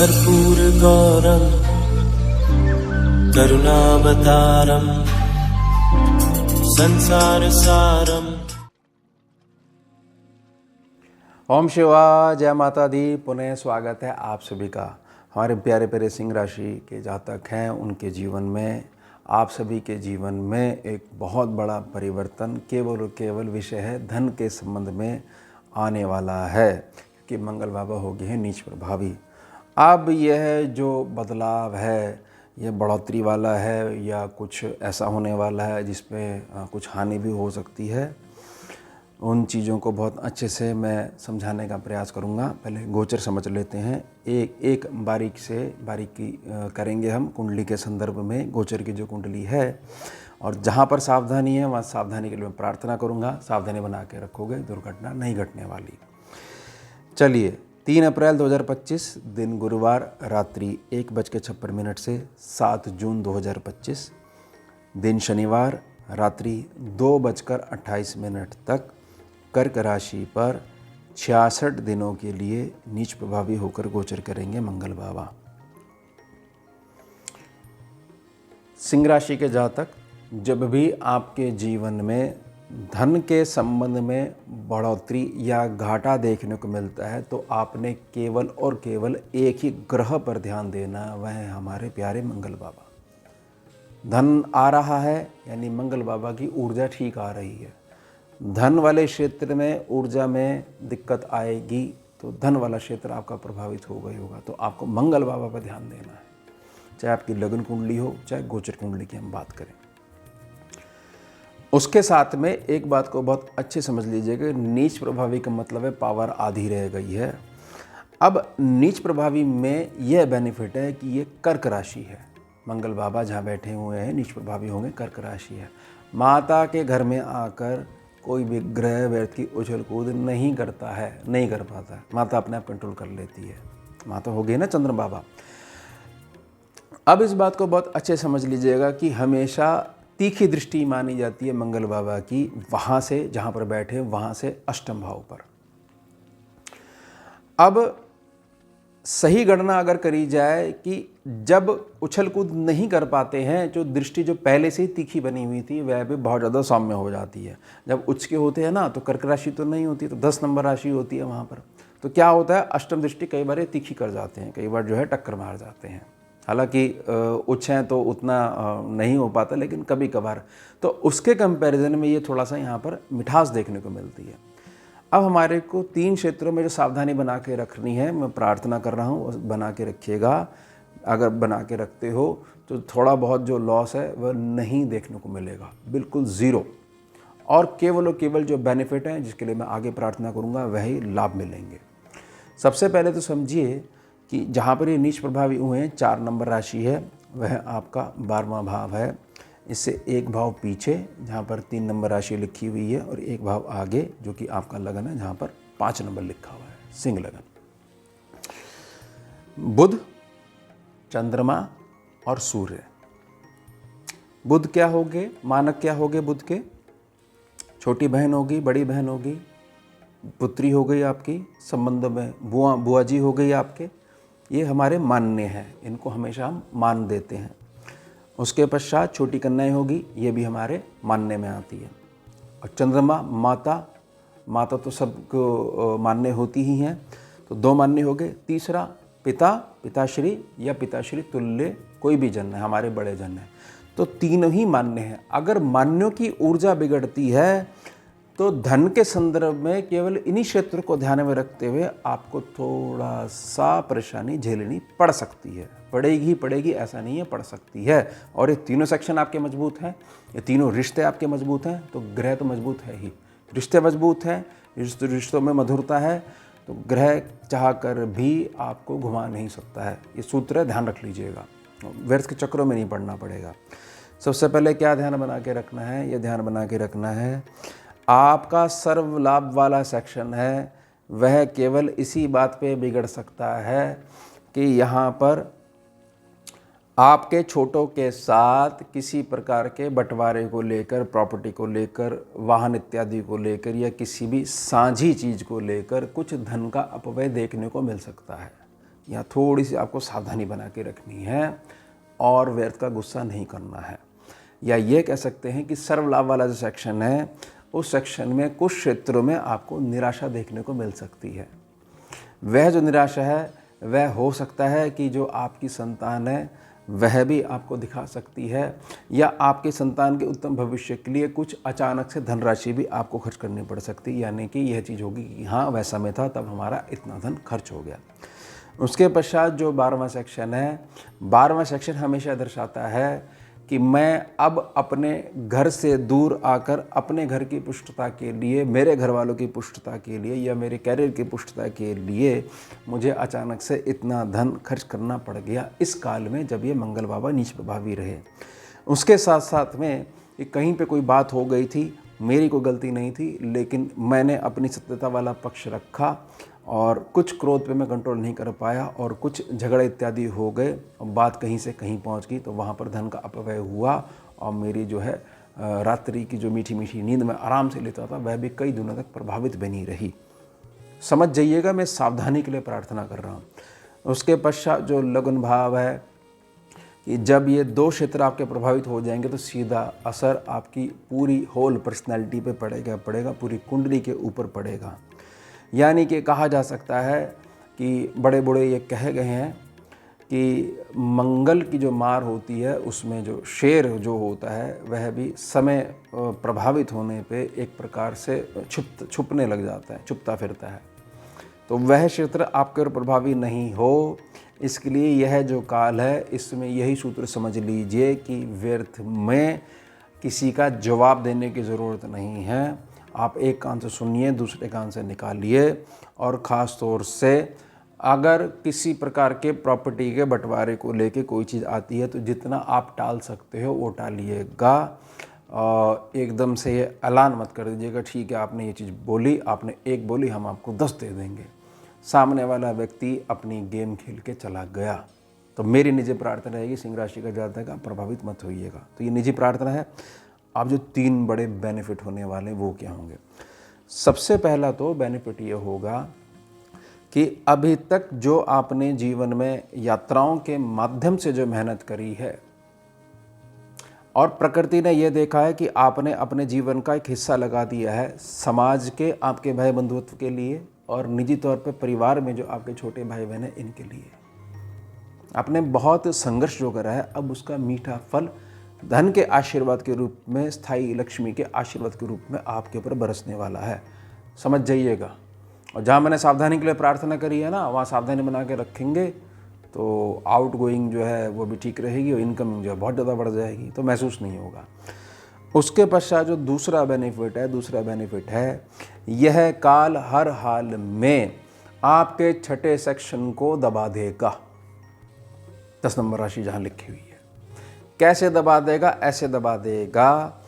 कर्पूरगौरं करुणावतारं संसारसारम्। ओम शिवाय, जय माता दी। पुनः स्वागत है आप सभी का हमारे प्यारे प्यारे सिंह राशि के जातक हैं उनके जीवन में। आप सभी के जीवन में एक बहुत बड़ा परिवर्तन केवल और केवल विषय है धन के संबंध में आने वाला है, क्योंकि मंगल बाबा हो गए हैं नीच प्रभावी। अब यह जो बदलाव है ये बढ़ोतरी वाला है या कुछ ऐसा होने वाला है जिसमें कुछ हानि भी हो सकती है। उन चीज़ों को बहुत अच्छे से मैं समझाने का प्रयास करूंगा। पहले गोचर समझ लेते हैं, एक बारीकी करेंगे हम कुंडली के संदर्भ में। गोचर की जो कुंडली है और जहाँ पर सावधानी है वहाँ सावधानी के लिए मैं प्रार्थना करूंगा। सावधानी बना के रखोगे, दुर्घटना नहीं घटने वाली। चलिए, 3 अप्रैल 2025 दिन गुरुवार, रात्रि 1:56 से 7 जून 2025 दिन शनिवार, रात्रि 2:28 तक कर्क राशि पर 66 दिनों के लिए नीच प्रभावी होकर गोचर करेंगे मंगल बाबा। सिंह राशि के जातक, जब भी आपके जीवन में धन के संबंध में बढ़ोतरी या घाटा देखने को मिलता है तो आपने केवल और केवल एक ही ग्रह पर ध्यान देना, वह है हमारे प्यारे मंगल बाबा। धन आ रहा है यानी मंगल बाबा की ऊर्जा ठीक आ रही है। धन वाले क्षेत्र में ऊर्जा में दिक्कत आएगी तो धन वाला क्षेत्र आपका प्रभावित होगा ही होगा। तो आपको मंगल बाबा पर ध्यान देना है, चाहे आपकी लग्न कुंडली हो चाहे गोचर कुंडली की हम बात करें। उसके साथ में एक बात को बहुत अच्छे समझ लीजिएगा, नीच प्रभावी का मतलब है पावर आधी रह गई है। अब नीच प्रभावी में यह बेनिफिट है कि ये कर्क राशि है। मंगल बाबा जहाँ बैठे हुए हैं नीच प्रभावी होंगे, कर्क राशि है। माता के घर में आकर कोई भी ग्रह व्यर्थ की उछल कूद नहीं करता है, नहीं कर पाता है। माता अपने आप कंट्रोल कर लेती है। माता हो गई ना चंद्र बाबा। अब इस बात को बहुत अच्छे समझ लीजिएगा कि हमेशा तीखी दृष्टि मानी जाती है मंगल बाबा की, वहाँ से जहाँ पर बैठे वहाँ से अष्टम भाव पर। अब सही गणना अगर करी जाए कि जब उछल कूद नहीं कर पाते हैं, जो दृष्टि जो पहले से ही तीखी बनी हुई थी वह भी बहुत ज़्यादा सौम्य हो जाती है। जब उच्च के होते हैं ना तो कर्क राशि तो नहीं होती, तो 10 नंबर राशि होती है वहाँ पर। तो क्या होता है, अष्टम दृष्टि कई बार तीखी कर जाते हैं, कई बार जो है टक्कर मार जाते हैं। हालांकि उच्च हैं तो उतना नहीं हो पाता, लेकिन कभी कभार। तो उसके कंपैरिजन में ये थोड़ा सा यहाँ पर मिठास देखने को मिलती है। अब हमारे को 3 क्षेत्रों में जो सावधानी बना के रखनी है, मैं प्रार्थना कर रहा हूँ बना के रखिएगा। अगर बना के रखते हो तो थोड़ा बहुत जो लॉस है वह नहीं देखने को मिलेगा, बिल्कुल ज़ीरो। और केवल जो बेनिफिट हैं जिसके लिए मैं आगे प्रार्थना करूँगा वही लाभ मिलेंगे। सबसे पहले तो समझिए कि जहाँ पर ये नीच प्रभावी हुए हैं, 4 नंबर राशि है, वह आपका 12वां भाव है। इससे एक भाव पीछे जहाँ पर 3 नंबर राशि लिखी हुई है और एक भाव आगे जो कि आपका लगन है जहाँ पर 5 नंबर लिखा हुआ है, सिंह लगन। बुध, चंद्रमा और सूर्य। बुध क्या होगे, मानक क्या होगे बुध के? छोटी बहन होगी, बड़ी बहन होगी, पुत्री हो गई आपकी, संबंध में बुआ जी हो गई आपके। ये हमारे मान्य हैं, इनको हमेशा हम मान देते हैं। उसके पश्चात छोटी कन्याएं होगी, ये भी हमारे मानने में आती है। और चंद्रमा, माता तो सबको मान्य होती ही हैं, तो 2 मान्य हो गए। तीसरा पिताश्री या पिताश्री तुल्य कोई भी जन है, हमारे बड़े जन है, तो 3 ही मान्य हैं। अगर मान्यों की ऊर्जा बिगड़ती है तो धन के संदर्भ में केवल इन्हीं क्षेत्र को ध्यान में रखते हुए आपको थोड़ा सा परेशानी झेलनी पड़ सकती है। पड़ेगी ऐसा नहीं है, पड़ सकती है। और ये तीनों सेक्शन आपके मजबूत हैं, ये तीनों रिश्ते आपके मजबूत हैं, तो ग्रह तो मजबूत है ही। रिश्ते मजबूत हैं, रिश्तों में मधुरता है, तो ग्रह चाह कर भी आपको घुमा नहीं सकता है। ये सूत्र है, ध्यान रख लीजिएगा, व्यर्थ के चक्रों में नहीं पड़ना पड़ेगा। सबसे पहले क्या ध्यान बना के रखना है, ये ध्यान बना के रखना है आपका सर्व लाभ वाला सेक्शन है वह केवल इसी बात पे बिगड़ सकता है कि यहाँ पर आपके छोटों के साथ किसी प्रकार के बंटवारे को लेकर, प्रॉपर्टी को लेकर, वाहन इत्यादि को लेकर या किसी भी साझी चीज़ को लेकर कुछ धन का अपव्यय देखने को मिल सकता है। या थोड़ी सी आपको सावधानी बना के रखनी है और व्यर्थ का गुस्सा नहीं करना है। या ये कह सकते हैं कि सर्व लाभ वाला जो सेक्शन है उस सेक्शन में कुछ क्षेत्रों में आपको निराशा देखने को मिल सकती है। वह जो निराशा है वह हो सकता है कि जो आपकी संतान है वह भी आपको दिखा सकती है, या आपके संतान के उत्तम भविष्य के लिए कुछ अचानक से धनराशि भी आपको खर्च करनी पड़ सकती है। यानी कि यह चीज़ होगी कि हाँ वह समय था तब हमारा इतना धन खर्च हो गया। उसके पश्चात जो 12वां सेक्शन है, 12वां सेक्शन हमेशा दर्शाता है कि मैं अब अपने घर से दूर आकर अपने घर की पुष्टता के लिए, मेरे घर वालों की पुष्टता के लिए या मेरे कैरियर की पुष्टता के लिए मुझे अचानक से इतना धन खर्च करना पड़ गया इस काल में जब ये मंगल बाबा नीच प्रभावी रहे। उसके साथ साथ में कि कहीं पे कोई बात हो गई थी, मेरी कोई गलती नहीं थी, लेकिन मैंने अपनी सत्यता वाला पक्ष रखा और कुछ क्रोध पे मैं कंट्रोल नहीं कर पाया और कुछ झगड़े इत्यादि हो गए, बात कहीं से कहीं पहुंच गई, तो वहाँ पर धन का अपव्यय हुआ और मेरी जो है रात्रि की जो मीठी मीठी नींद में आराम से लेता था वह भी कई दिनों तक प्रभावित बनी रही। समझ जाइएगा, मैं सावधानी के लिए प्रार्थना कर रहा हूँ। उसके पश्चात जो लगन भाव है कि जब ये 2 क्षेत्र आपके प्रभावित हो जाएंगे तो सीधा असर आपकी पूरी होल पर्सनैलिटी पे पड़ेगा, पूरी कुंडली के ऊपर पड़ेगा। यानी कि कहा जा सकता है कि बड़े बूढ़े ये कह गए हैं कि मंगल की जो मार होती है उसमें जो शेर जो होता है वह भी समय प्रभावित होने पे एक प्रकार से छुपने लग जाता है, छुपता फिरता है। तो वह क्षेत्र आपके ऊपर प्रभावी नहीं हो, इसके लिए यह जो काल है इसमें यही सूत्र समझ लीजिए कि व्यर्थ में किसी का जवाब देने की ज़रूरत नहीं है। आप एक कान से सुनिए, दूसरे कान से निकालिए। और ख़ास तौर से अगर किसी प्रकार के प्रॉपर्टी के बंटवारे को लेके कोई चीज़ आती है तो जितना आप टाल सकते हो वो टालिएगा। एकदम से ये ऐलान मत कर दीजिएगा ठीक है आपने ये चीज़ बोली, आपने 1 बोली हम आपको 10 दे देंगे। सामने वाला व्यक्ति अपनी गेम खेल के चला गया। तो मेरी निजी प्रार्थना रहेगी सिंह राशि का जातक आप प्रभावित मत होइएगा। तो ये निजी प्रार्थना है। अब जो 3 बड़े बेनिफिट होने वाले वो क्या होंगे? सबसे पहला तो बेनिफिट ये होगा कि अभी तक जो आपने जीवन में यात्राओं के माध्यम से जो मेहनत करी है और प्रकृति ने यह देखा है कि आपने अपने जीवन का एक हिस्सा लगा दिया है समाज के, आपके भाई बंधुत्व के लिए और निजी तौर पे परिवार में जो आपके छोटे भाई बहन हैं इनके लिए आपने बहुत संघर्ष जो करा है, अब उसका मीठा फल धन के आशीर्वाद के रूप में, स्थायी लक्ष्मी के आशीर्वाद के रूप में आपके ऊपर बरसने वाला है। समझ जाइएगा। और जहाँ मैंने सावधानी के लिए प्रार्थना करी है ना, वहाँ सावधानी बना के रखेंगे तो आउट गोइंग जो है वो भी ठीक रहेगी और इनकमिंग जो है बहुत ज़्यादा बढ़ जाएगी, तो महसूस नहीं होगा। उसके पश्चात जो दूसरा बेनिफिट है यह काल हर हाल में आपके छठे सेक्शन को दबा देगा। 10 नंबर राशि जहाँ लिखी हुई है, कैसे दबा देगा? ऐसे दबा देगा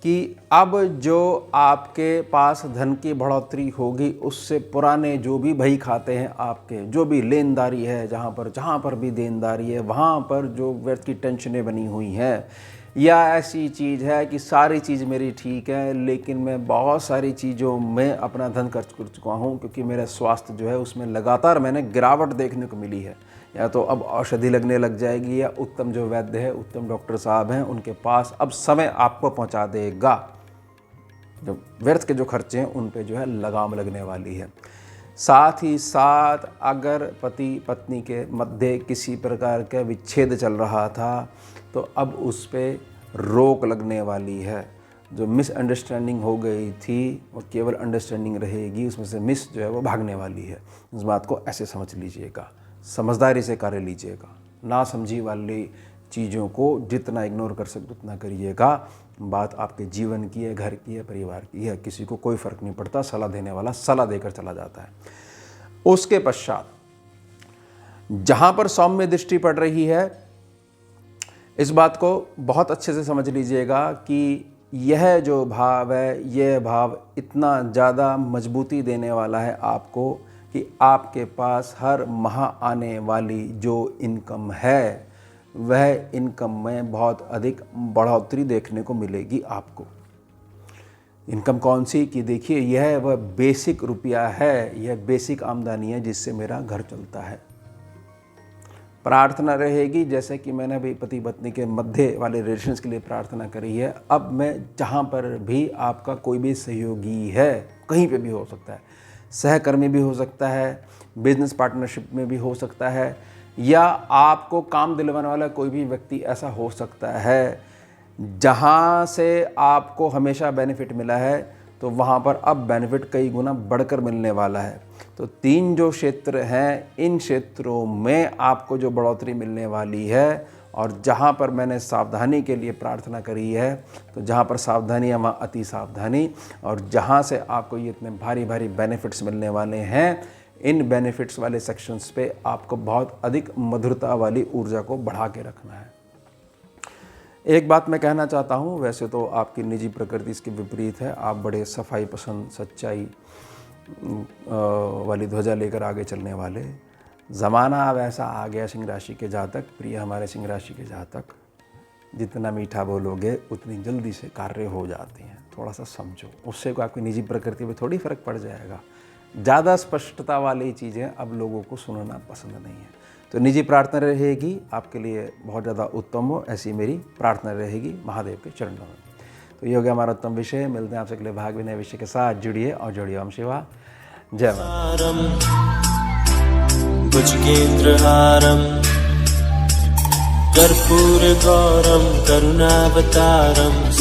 कि अब जो आपके पास धन की बढ़ोतरी होगी उससे पुराने जो भी भई खाते हैं आपके, जो भी लेनदारी है, जहाँ पर भी देनदारी है वहाँ पर जो व्यर्थ की टेंशनें बनी हुई हैं, या ऐसी चीज़ है कि सारी चीज़ मेरी ठीक है लेकिन मैं बहुत सारी चीज़ों में अपना धन खर्च कर चुका हूँ क्योंकि मेरा स्वास्थ्य जो है उसमें लगातार मैंने गिरावट देखने को मिली है, या तो अब औषधि लगने लग जाएगी या उत्तम जो वैद्य है, उत्तम डॉक्टर साहब हैं उनके पास अब समय आपको पहुंचा देगा। जो व्यर्थ के जो खर्चे हैं उन पे जो है लगाम लगने वाली है। साथ ही साथ अगर पति पत्नी के मध्य किसी प्रकार का विच्छेद चल रहा था तो अब उस पर रोक लगने वाली है। जो मिसअंडरस्टैंडिंग हो गई थी वो केवल अंडरस्टैंडिंग रहेगी, उसमें से मिस जो है वो भागने वाली है। इस बात को ऐसे समझ लीजिएगा, समझदारी से कार्य लीजिएगा, ना समझी वाली चीज़ों को जितना इग्नोर कर सकते उतना करिएगा। बात आपके जीवन की है, घर की है, परिवार की है, किसी को कोई फ़र्क नहीं पड़ता, सलाह देने वाला सलाह देकर चला जाता है। उसके पश्चात जहाँ पर सौम्य दृष्टि पड़ रही है, इस बात को बहुत अच्छे से समझ लीजिएगा कि यह जो भाव है, यह भाव इतना ज़्यादा मजबूती देने वाला है आपको कि आपके पास हर माह आने वाली जो इनकम है वह इनकम में बहुत अधिक बढ़ोतरी देखने को मिलेगी आपको। इनकम कौन सी कि देखिए यह वह बेसिक रुपया है, यह बेसिक आमदनी है जिससे मेरा घर चलता है। प्रार्थना रहेगी जैसे कि मैंने अभी पति पत्नी के मध्य वाले रिलेशंस के लिए प्रार्थना करी है। अब मैं जहाँ पर भी आपका कोई भी सहयोगी है, कहीं पे भी हो सकता है, सहकर्मी भी हो सकता है, बिजनेस पार्टनरशिप में भी हो सकता है, या आपको काम दिलवाने वाला कोई भी व्यक्ति ऐसा हो सकता है जहाँ से आपको हमेशा बेनिफिट मिला है, तो वहाँ पर अब बेनिफिट कई गुना बढ़कर मिलने वाला है। तो 3 जो क्षेत्र हैं, इन क्षेत्रों में आपको जो बढ़ोतरी मिलने वाली है, और जहाँ पर मैंने सावधानी के लिए प्रार्थना करी है, तो जहाँ पर सावधानी है वहाँ अति सावधानी, और जहाँ से आपको ये इतने भारी भारी बेनिफिट्स मिलने वाले हैं, इन बेनिफिट्स वाले सेक्शंस पे आपको बहुत अधिक मधुरता वाली ऊर्जा को बढ़ा के रखना है। एक बात मैं कहना चाहता हूँ, वैसे तो आपकी निजी प्रकृति इसके विपरीत है, आप बड़े सफाई पसंद, सच्चाई वाली ध्वजा लेकर आगे चलने वाले, ज़माना अब ऐसा आ गया सिंह राशि के जातक, प्रिय हमारे सिंह राशि के जातक, जितना मीठा बोलोगे उतनी जल्दी से कार्य हो जाते हैं। थोड़ा सा समझो, उससे आपकी निजी प्रकृति पे थोड़ी फ़र्क पड़ जाएगा। ज़्यादा स्पष्टता वाली चीज़ें अब लोगों को सुनना पसंद नहीं है। तो निजी प्रार्थना रहेगी आपके लिए बहुत ज़्यादा उत्तम हो, ऐसी मेरी प्रार्थना रहेगी महादेव के चरणों में। तो ये हो गया हमारा उत्तम विषय। मिलते हैं आपसे अगले भाग में नए विषय के साथ। जुड़िए और जुड़िए। ओम शिवा जय माता। भुजगेन्द्रहारम् कर्पूरगौरं करुणावतारं